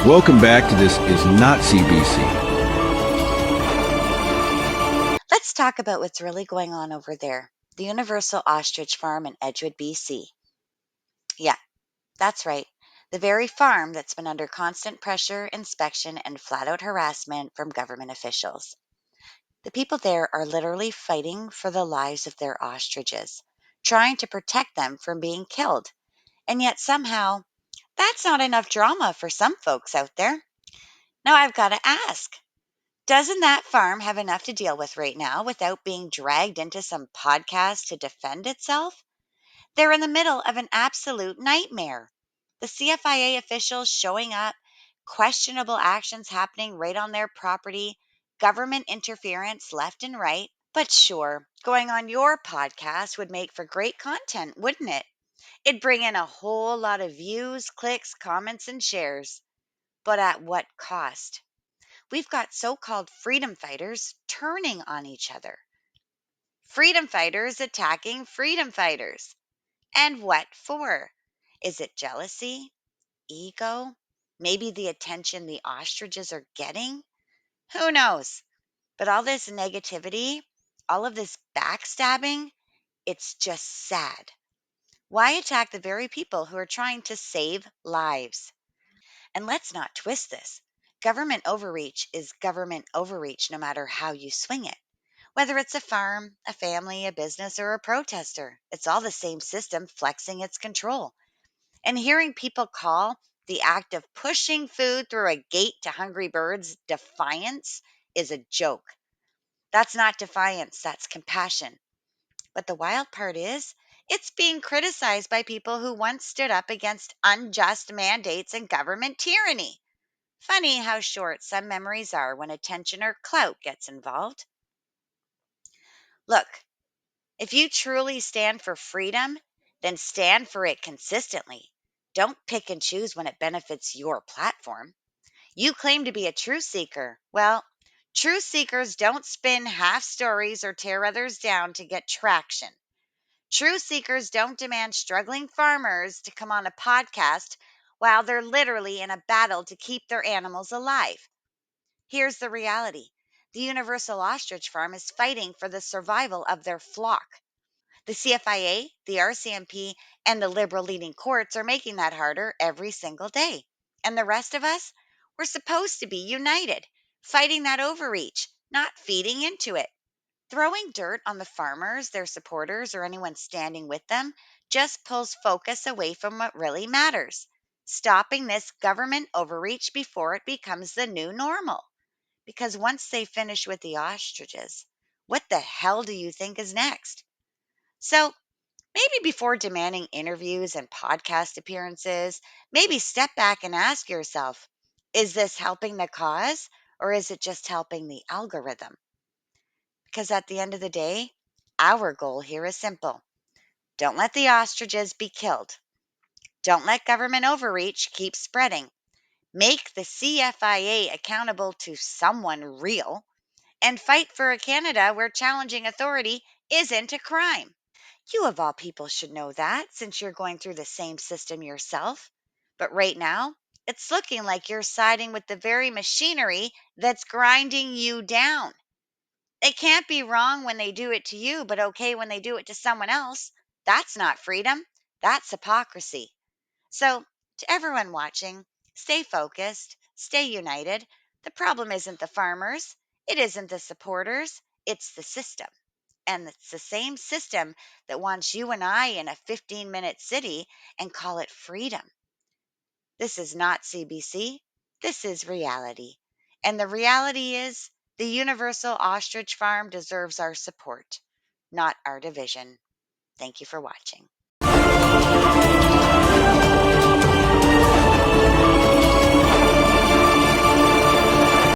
Welcome back to This Is Not CBC. Let's talk about what's really going on over there. The Universal Ostrich Farm in Edgewood, BC. Yeah, that's right. The very farm that's been under constant pressure, inspection, and flat out harassment from government officials. The people there are literally fighting for the lives of their ostriches, trying to protect them from being killed. And yet somehow, that's not enough drama for some folks out there. Now I've got to ask, doesn't that farm have enough to deal with right now without being dragged into some podcast to defend itself? They're in the middle of an absolute nightmare. The CFIA officials showing up, questionable actions happening right on their property, government interference left and right. But sure, going on your podcast would make for great content, wouldn't it? It'd bring in a whole lot of views, clicks, comments, and shares. But at what cost? We've got so called freedom fighters turning on each other. Freedom fighters attacking freedom fighters. And what for? Is it jealousy? Ego? Maybe the attention the ostriches are getting? Who knows? But all this negativity, all of this backstabbing, it's just sad. Why attack the very people who are trying to save lives? And let's not twist this. Government overreach is government overreach no matter how you swing it. Whether it's a farm, a family, a business, or a protester, it's all the same system flexing its control. And hearing people call the act of pushing food through a gate to hungry birds defiance is a joke. That's not defiance, that's compassion. But the wild part is, it's being criticized by people who once stood up against unjust mandates and government tyranny. Funny how short some memories are when attention or clout gets involved. Look, if you truly stand for freedom, then stand for it consistently. Don't pick and choose when it benefits your platform. You claim to be a truth seeker. Well, truth seekers don't spin half stories or tear others down to get traction. Truth seekers don't demand struggling farmers to come on a podcast while they're literally in a battle to keep their animals alive. Here's the reality: the Universal Ostrich Farm is fighting for the survival of their flock. The CFIA, the RCMP, and the liberal leading courts are making that harder every single day. And the rest of us, we're supposed to be united, fighting that overreach, not feeding into it. Throwing dirt on the farmers, their supporters, or anyone standing with them just pulls focus away from what really matters: stopping this government overreach before it becomes the new normal. Because once they finish with the ostriches, what the hell do you think is next? So, maybe before demanding interviews and podcast appearances, maybe step back and ask yourself, is this helping the cause or is it just helping the algorithm? Because at the end of the day, our goal here is simple. Don't let the ostriches be killed. Don't let government overreach keep spreading. Make the CFIA accountable to someone real and fight for a Canada where challenging authority isn't a crime. You, of all people, should know that since you're going through the same system yourself. But right now, it's looking like you're siding with the very machinery that's grinding you down. It can't be wrong when they do it to you, but okay when they do it to someone else. That's not freedom. That's hypocrisy. So, to everyone watching, stay focused, stay united. The problem isn't the farmers, it isn't the supporters, it's the system. And it's the same system that wants you and I in a 15-minute city and call it freedom. This is not CBC. This is reality. And the reality is the Universal Ostrich Farm deserves our support, not our division. Thank you for watching.